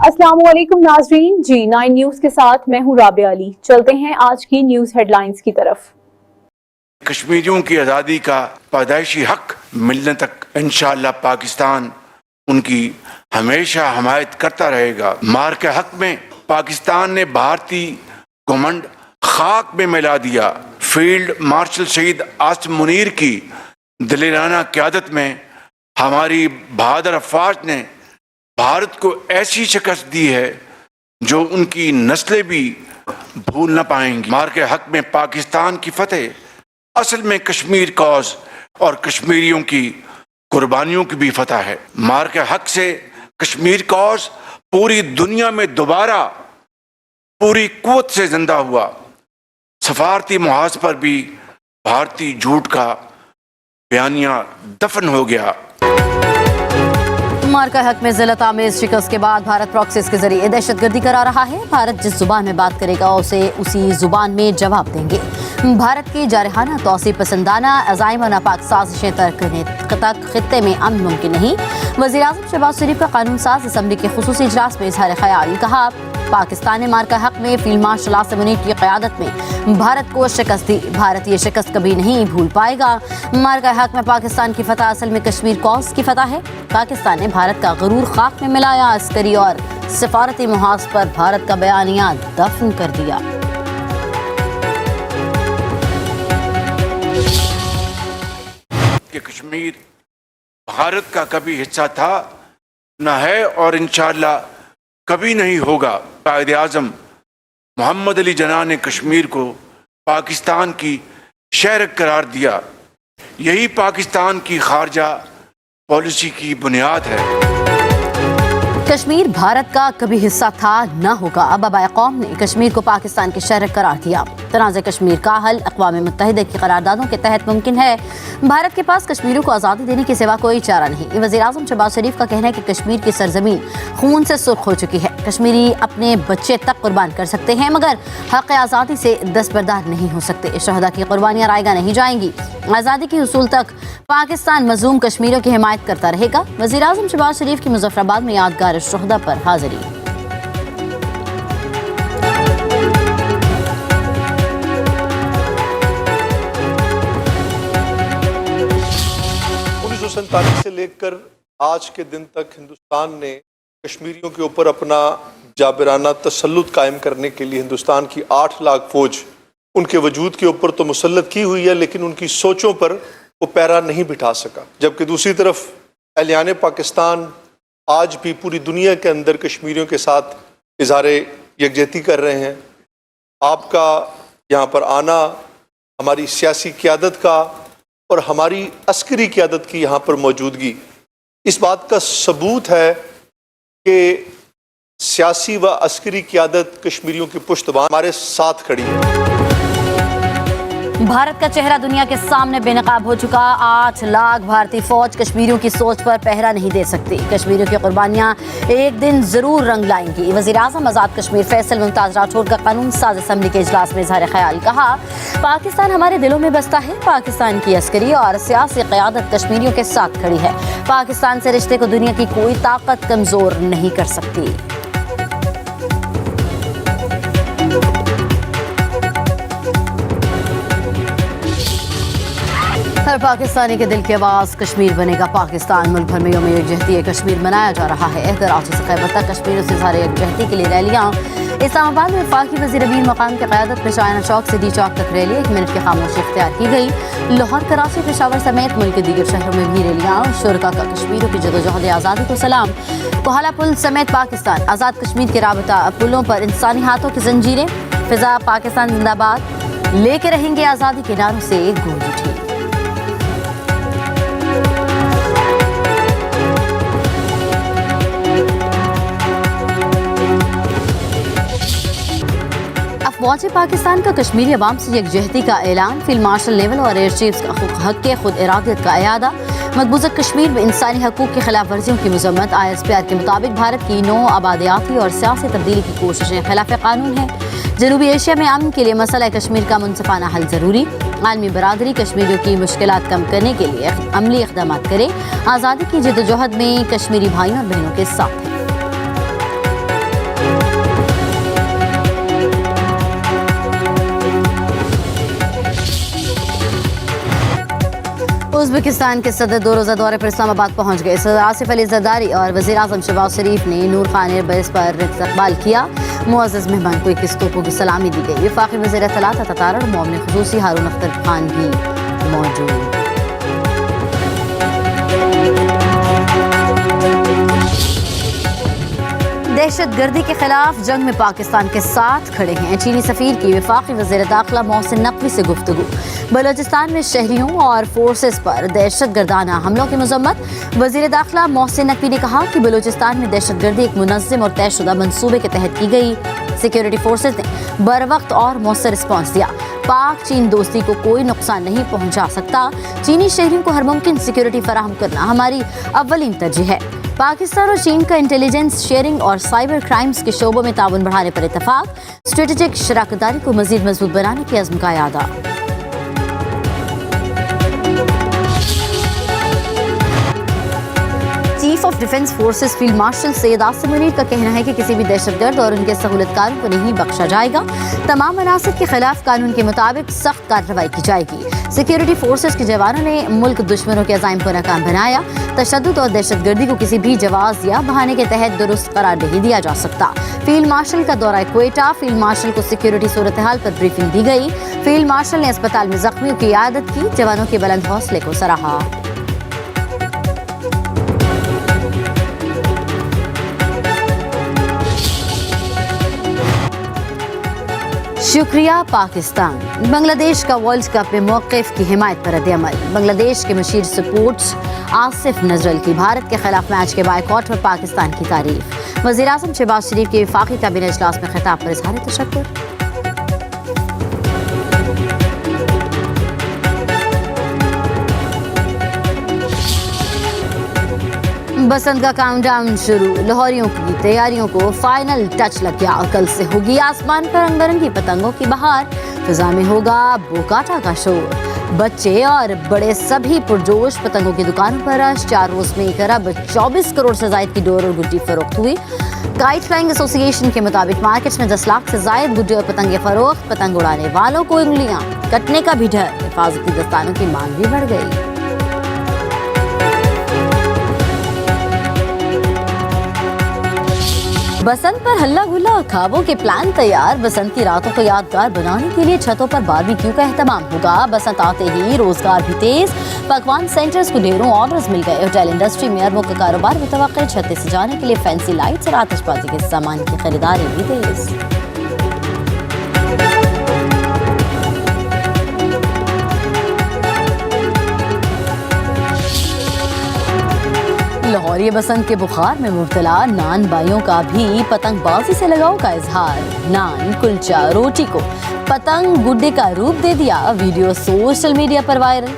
अस्सलाम वालेकुम नाजरीन, G9 न्यूज के साथ मैं हूं राबिया अली। चलते हैं आज की न्यूज हेडलाइंस की तरफ। कश्मीरियों की आज़ादी का पैदाइशी हक मिलने तक इंशाअल्लाह पाकिस्तान उनकी हमेशा हमायत करता रहेगा। मार के हक में पाकिस्तान ने भारतीय घमंड खाक में मिला दिया। फील्ड मार्शल शहीद आसिम मुनीर की दिलेराना क़यादत में हमारी बहादुर अफवाज ने भारत को ऐसी शिकस्त दी है जो उनकी नस्लें भी भूल न पाएंगी। मार के हक में पाकिस्तान की फतेह असल में कश्मीर कॉज और कश्मीरियों की कुर्बानियों की भी फतह है। मार के हक से कश्मीर कॉज पूरी दुनिया में दोबारा पूरी कुव्वत से जिंदा हुआ। सफारती मुहाज पर भी भारतीय झूठ का बयानिया दफन हो गया। मार का हक में ज़िल्लत आमेज़ शिकस्त के बाद भारत प्रॉक्सीज के जरिए दहशतगर्दी करा रहा है। भारत जिस जुबान में बात करेगा उसे उसी जुबान में जवाब देंगे। भारत की जारहाना तौसीब पसंदाना अज़ाइम और नापाक साजिशें तर्क करने तक खित्ते में अमन मुमकिन नहीं। वज़ीर-ए-आज़म शहबाज शरीफ का कानून साज असम्बली के खुसूसी इजलास में इज़हार ख्याल। कहा, पाकिस्तान ने मार का हक में फील्ड मार्शल आसिम मुनीर की क़यादत में भारत को शिकस्त दी। भारत ये शिकस्त कभी नहीं भूल पाएगा। मार का हक में पाकिस्तान की फतह असल में कश्मीर कॉज की फतह है। पाकिस्तान ने भारत का गरूर खाक में मिलाया, अस्करी और सिफारती मुहाज पर भारत का बयानिया दफन कर दिया। कि कश्मीर भारत का कभी हिस्सा था न है और इंशाअल्लाह कभी नहीं होगा। कायद-ए-आज़म मोहम्मद अली जिन्ना ने कश्मीर को पाकिस्तान की शहर करार दिया। यही पाकिस्तान की खारजा पॉलिसी की बुनियाद है। कश्मीर भारत का कभी हिस्सा था न होगा। अब आबाए कौम ने कश्मीर को पाकिस्तान के शहर करार दिया। तनाज़े कश्मीर का हल अक़वाम मुत्तहिदा की करारदादों के तहत मुमकिन है। भारत के पास कश्मीरियों को आज़ादी देने के सिवा कोई चारा नहीं। वज़ीर-ए-आज़म शहबाज शरीफ का कहना है कि कश्मीर की सरजमीन खून से सुर्ख हो चुकी है। कश्मीरी अपने बच्चे तक कुर्बान कर सकते हैं मगर हक़ आज़ादी से दस्तबरदार नहीं हो सकते। शहदा की कुर्बानियाँ रायगा नहीं जाएंगी। आज़ादी के हुसूल तक पाकिस्तान मज़लूम कश्मीरियों की हिमायत करता रहेगा। वज़ीर-ए-आज़म शहबाज शरीफ की मुज़फ़्फ़राबाद में यादगार शहदा पर हाज़िरी। से लेकर आज के दिन तक हिंदुस्तान ने कश्मीरियों के ऊपर अपना जाबिराना तसल्लुत कायम करने के लिए हिंदुस्तान की 8 लाख फौज उनके वजूद के ऊपर तो मुसल्लत की हुई है, लेकिन उनकी सोचों पर वो पैरा नहीं बिठा सका। जबकि दूसरी तरफ अहलियान पाकिस्तान आज भी पूरी दुनिया के अंदर कश्मीरियों के साथ इज़हार यकजहती कर रहे हैं। आपका यहाँ पर आना हमारी सियासी क़यादत का और हमारी अस्करी क़यादत की यहाँ पर मौजूदगी इस बात का सबूत है कि सियासी व अस्करी क़यादत कश्मीरियों की पुश्तबान हमारे साथ खड़ी है। भारत का चेहरा दुनिया के सामने बेनकाब हो चुका। 8 लाख भारतीय फौज कश्मीरियों की सोच पर पहरा नहीं दे सकती। कश्मीरियों की कुर्बानियां एक दिन जरूर रंग लाएंगी। वज़ीर-ए-आज़म आज़ाद कश्मीर फैसल मुमताज़ राठौर का कानून साज असम्बली के इजलास में इज़हार ख्याल। कहा, पाकिस्तान हमारे दिलों में बसता है। पाकिस्तान की अस्करी और सियासी क़यादत कश्मीरियों के साथ खड़ी है। पाकिस्तान से रिश्ते को दुनिया की कोई ताकत कमजोर नहीं कर सकती। हर पाकिस्तानी के दिल की आवाज़ कश्मीर बनेगा पाकिस्तान। मुल्क भर में यौम यकजहती कश्मीर मनाया जा रहा है। कराची से खैबर तक कश्मीर से इज़हार यकजहती के लिए रैलियाँ। इस्लामाबाद में वफाकी वज़ीर अमीन मकाम की क़यादत में चाइना चौक से डी चौक तक रैली 1 मिनट की खामोशी इख्तियार की गई। लाहौर, कराची, पेशावर समेत मुल्क के दीगर शहरों में भी रैलियाँ। शुरका का कश्मीरियों की जदोजहद आज़ादी को सलाम। कोहाला पुल समेत पाकिस्तान आज़ाद कश्मीर के राबता पुलों पर इंसानी हाथों की जंजीरें। फिजा पाकिस्तान जिंदाबाद लेके रहेंगे आज़ादी के नारों से गूंज उठी। अफवाज पाकिस्तान का कश्मीरी अवाम से यकजहती का ऐलान। फील्ड मार्शल नेवल और एयर चीफ्स का हक के खुद इरादत का अयादा। मकबूजा कश्मीर में इंसानी हकूक़ की खिलाफ वर्जियों की मजम्मत। ISPR के मुताबिक भारत की नौ आबादियाती और सियासी तब्दीली की कोशिशें खिलाफ कानून है। जनूबी एशिया में अमन के लिए मसला कश्मीर का मुनसिफाना हल जरूरी। आलमी बरादरी कश्मीरियों की मुश्किलात कम करने के लिए अमली इक़दाम करे। आज़ादी की जद्दोजहद में कश्मीरी भाइयों और बहनों के साथ है। उज़्बेकिस्तान के सदर 2 रोज़ा दौरे पर इस्लामाबाद पहुंच गए। सदर आसिफ अली ज़रदारी और वज़ीर आज़म शहबाज शरीफ ने नूर खान एयरबेस पर इस्तकबाल किया। मुअज़्ज़ज़ मेहमान को 21 तोपों की सलामी दी गई। वफाकी वज़ीर इत्तलात ततार और मोमिन ख़ुसूसी हारून अख्तर खान भी मौजूद। दहशत गर्दी के खिलाफ जंग में पाकिस्तान के साथ खड़े हैं चीनी सफीर की वफाकी वज़ीर दाखिला मोहसिन नकवी से गुफ्तगू। बलोचिस्तान में शहरियों और फोर्सेस पर दहशत गर्दाना हमलों की मजम्मत। वज़ीर दाखिला मोहसिन नकवी ने कहा कि बलोचिस्तान में दहशत गर्दी एक मुनज़्ज़म और तयशुदा मंसूबे के तहत की गई। सिक्योरिटी फोर्सेस ने बर वक्त और मौसर रिस्पॉन्स दिया। पाक चीन दोस्ती को कोई नुकसान नहीं पहुंचा सकता। चीनी शहरियों को हर मुमकिन सिक्योरिटी फराहम करना हमारी अव्वलीन तरजीह है। पाकिस्तान और चीन का इंटेलिजेंस शेयरिंग और साइबर क्राइम्स के शोबों में ताउन बढ़ाने पर इत्तफाक। स्ट्रेटेजिक शराकतदारी को मजीद मजबूत बनाने की अज़्म का इरादा। Chief of defence forces field marshal Syed Asim Munir का कहना है कि किसी भी दहशतगर्द और उनके सहूलतकारों को नहीं बख्शा जाएगा। तमाम अनासिर के खिलाफ कानून के मुताबिक सख्त कार्रवाई की जाएगी। सिक्योरिटी फोर्सेस के जवानों ने मुल्क दुश्मनों के अज़ाइम को नाकाम बनाया। तशद्दुद और दहशतगर्दी को किसी भी जवाज़ या बहाने के तहत दुरुस्त करार नहीं दिया जा सकता। फील्ड मार्शल का दौरा क्वेटा। फील्ड मार्शल को सिक्योरिटी सूरत हाल पर ब्रीफिंग दी गई। फील्ड मार्शल ने अस्पताल में जख्मियों की इयादत की। जवानों के बुलंद हौसले को सराहा। शुक्रिया पाकिस्तान। बांग्लादेश का वर्ल्ड कप में मौक़िफ़ की हिमायत पर रद्द-ए-अमल। बांग्लादेश के मशीर सपोर्ट्स आसिफ नजरल की भारत के खिलाफ मैच के बायकॉट पर पाकिस्तान की तारीफ। वज़ीर आज़म शहबाज शरीफ के वफाकी कैबिनेट इजलास में खिताब पर इज़हार तशक्कुर। बसंत का काउंटडाउन शुरू। लाहौरियों की तैयारियों को फाइनल टच लग गया। कल से होगी आसमान पर रंग बिरंगी पतंगों की बहार। फिजा में होगा बोकाटा का शोर। बच्चे और बड़े सभी पुरजोश। पतंगों की दुकानों पर रश। 4 रोज में 1 अरब 24 करोड़ से जायद की डोर और गुड्डी फरोख्त हुई। काइट फ्लाइंग एसोसिएशन के मुताबिक मार्केट में 10 लाख से जायद गुड्डी और पतंगे फरोख्त। पतंग उड़ाने वालों को उंगलियां कटने का भी डर। हिफाजती दस्तानों की मांग भी बढ़ गई। बसंत पर हल्ला गुल्ला और ख्वाबों के प्लान तैयार। बसंत की रातों को यादगार बनाने के लिए छतों पर बारबेक्यू का एहतमाम होगा। बसंत आते ही रोजगार भी तेज। पकवान सेंटर्स को ढेरों ऑर्डर्स मिल गए। होटल इंडस्ट्री में अरबों का कारोबार मुतवक्किल। छतें सजाने के लिए फैंसी लाइट्स और आतिशबाजी के सामान की खरीदारी भी तेज। लाहौरी बसंत के बुखार में मुब्तला। नान बाइयों का भी पतंगबाजी से लगाव का इजहार। नान कुलचा रोटी को पतंग गुड्डे का रूप दे दिया। वीडियो सोशल मीडिया पर वायरल।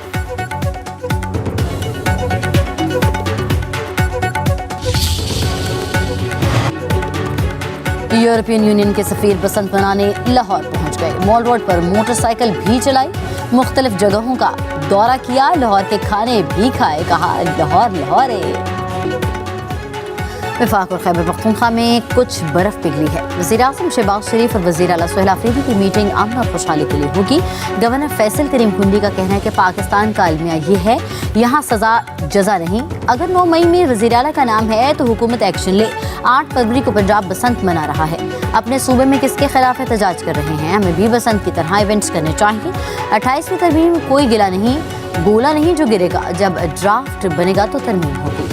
यूरोपियन यूनियन के सफीर बसंत मनाने लाहौर पहुंच गए। मॉल रोड पर मोटरसाइकिल भी चलाई। मुख्तलिफ जगहों का दौरा किया। लाहौर के खाने भी खाए। कहा लाहौर लाहौर है। वफाक और खैबर पख्तूनख्वा में कुछ बर्फ पिघली है। वज़ीर आज़म शहबाज शरीफ और वज़ीर आला सुहेल आफरीदी की मीटिंग अमन और खुशहाली के लिए होगी। गवर्नर फैसल करीम खुंडी का कहना है कि पाकिस्तान का अलमिया ये है, यहाँ सजा जजा नहीं। अगर 9 मई में वज़ीर आला का नाम है तो हुकूमत एक्शन ले। 8 फरवरी को पंजाब बसंत मना रहा है। अपने सूबे में किसके खिलाफ एहतजाज कर रहे हैं? हमें भी बसंत की तरह इवेंट्स करने चाहिए। 28वीं तरमीम कोई गिला नहीं, गोला नहीं जो गिरेगा। जब ड्राफ्ट बनेगा तो तरमीम होगी।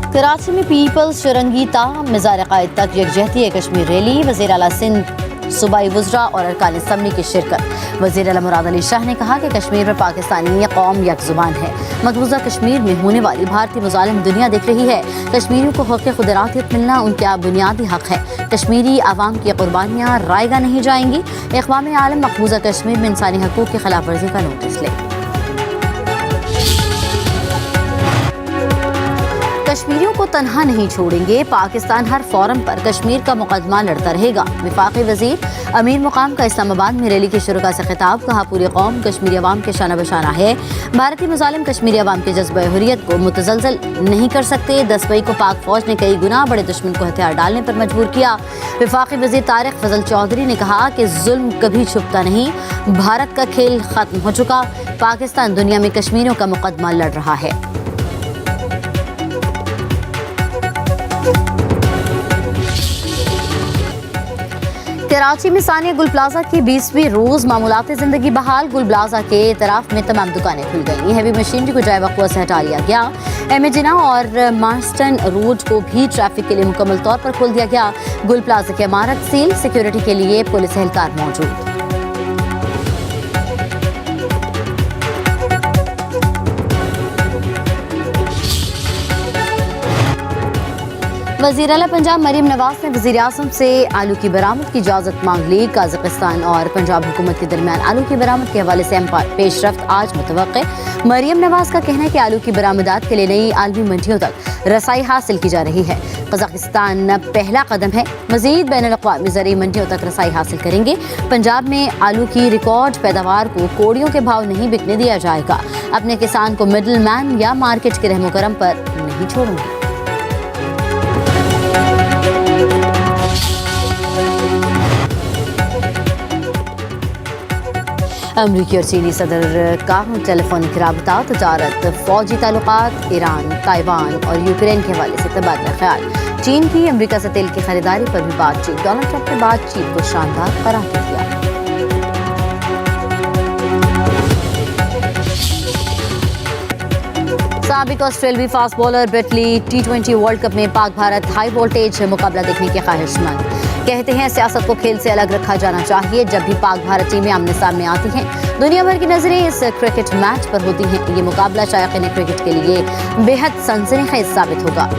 कराची में पीपल्स चुरंगी ता मज़ार क़ायद तक यकजहती है कश्मीर रैली। वज़ीर आला सिंध सूबाई वज़रा और अरकान असम्बली की शिरकत। वज़ीर आला मुराद अली शाह ने कहा कि कश्मीर में पाकिस्तानी कौम यकजुबान है। मकबूजा कश्मीर में होने वाली भारतीय मुजालिम दुनिया देख रही है। कश्मीरियों को हक़ खुदरातियत मिलना उनका बुनियादी हक़ है। कश्मीरी आवाम की कुर्बानियाँ रायगा नहीं जाएंगी। अक़वाम आलम मकबूजा कश्मीर में इंसानी हकूक़ की खिलाफ वर्जी का नोटिस ले। कश्मीरियों को को तन्हा नहीं छोड़ेंगे, पाकिस्तान हर फोरम पर कश्मीर का मुकदमा लड़ता रहेगा। वफाकी वजीर अमीर मुकाम का इस्लामाबाद में रैली के शुरुका से खिताब, कहा पूरी कौम कश्मीरी अवाम के शाना बशाना है। भारतीय मुजालिम कश्मीरी अवाम के जज्बे हुर्रियत को मुतज़लज़ल नहीं कर सकते। 10 मई को पाक फौज ने कई गुना बड़े दुश्मन को हथियार डालने पर मजबूर किया। वफाकी वजीर तारिक फजल चौधरी ने कहा कि जुल्म कभी छुपता नहीं, भारत का खेल खत्म हो चुका, पाकिस्तान दुनिया में कश्मीरियों का मुकदमा लड़ रहा है। कराची में सानिया गुल प्लाजा की 20वीं रोज मामूलाती जिंदगी बहाल। गुल प्लाजा के तरफ में तमाम दुकानें खुल गई। हैवी मशीनरी को जाए वक़्त से हटा लिया गया। एमेजिना और मार्स्टन रोड को भी ट्रैफिक के लिए मुकम्मल तौर पर खोल दिया गया। गुल प्लाजा की इमारत सील, सिक्योरिटी के लिए पुलिस एहलकार मौजूद। वज़ीर आला पंजाब मरीम नवाज ने वज़ीर आज़म से आलू की बरामद की इजाज़त मांग ली। काज़ाकिस्तान और पंजाब हुकूमत के दरमियान आलू की बरामद के हवाले से पेशरफ्त आज मुतवक्के। मरीम नवाज का कहना है कि आलू की बरामदात के लिए नई आलमी मंडियों तक रसाई हासिल की जा रही है। कज़ाकिस्तान पहला कदम है, मज़ीद बैनुल-अक़वामी ज़रिए मंडियों तक रसाई हासिल करेंगे। पंजाब में आलू की रिकॉर्ड पैदावार को कोड़ियों के भाव नहीं बिकने दिया जाएगा। अपने किसान को मिडल मैन या मार्केट के रहमो करम पर नहीं छोड़ूंगी। अमरीकी और चीनी सदर का टेलीफोनिक राबता, तजारत, फौजी ताल्लुकात, ईरान, ताइवान और यूक्रेन के हवाले से तबादला ख्याल। चीन की अमरीका से तेल की खरीदारी पर भी बातचीत। डोनाल्ड ट्रंप ने बातचीत को शानदार करार दिया। साबिक ऑस्ट्रेलियाई fast bowler Brett Lee T20 world cup में पाक भारत हाई वोल्टेज मुकाबला देखने के ख्वाहिशमंद। कहते हैं सियासत को खेल से अलग रखा जाना चाहिए। जब भी पाक भारत टीमें आमने सामने आती हैं, दुनिया भर की नजरें इस क्रिकेट मैच पर होती हैं। ये मुकाबला शायकीन क्रिकेट के लिए बेहद सनसनीखेज साबित होगा।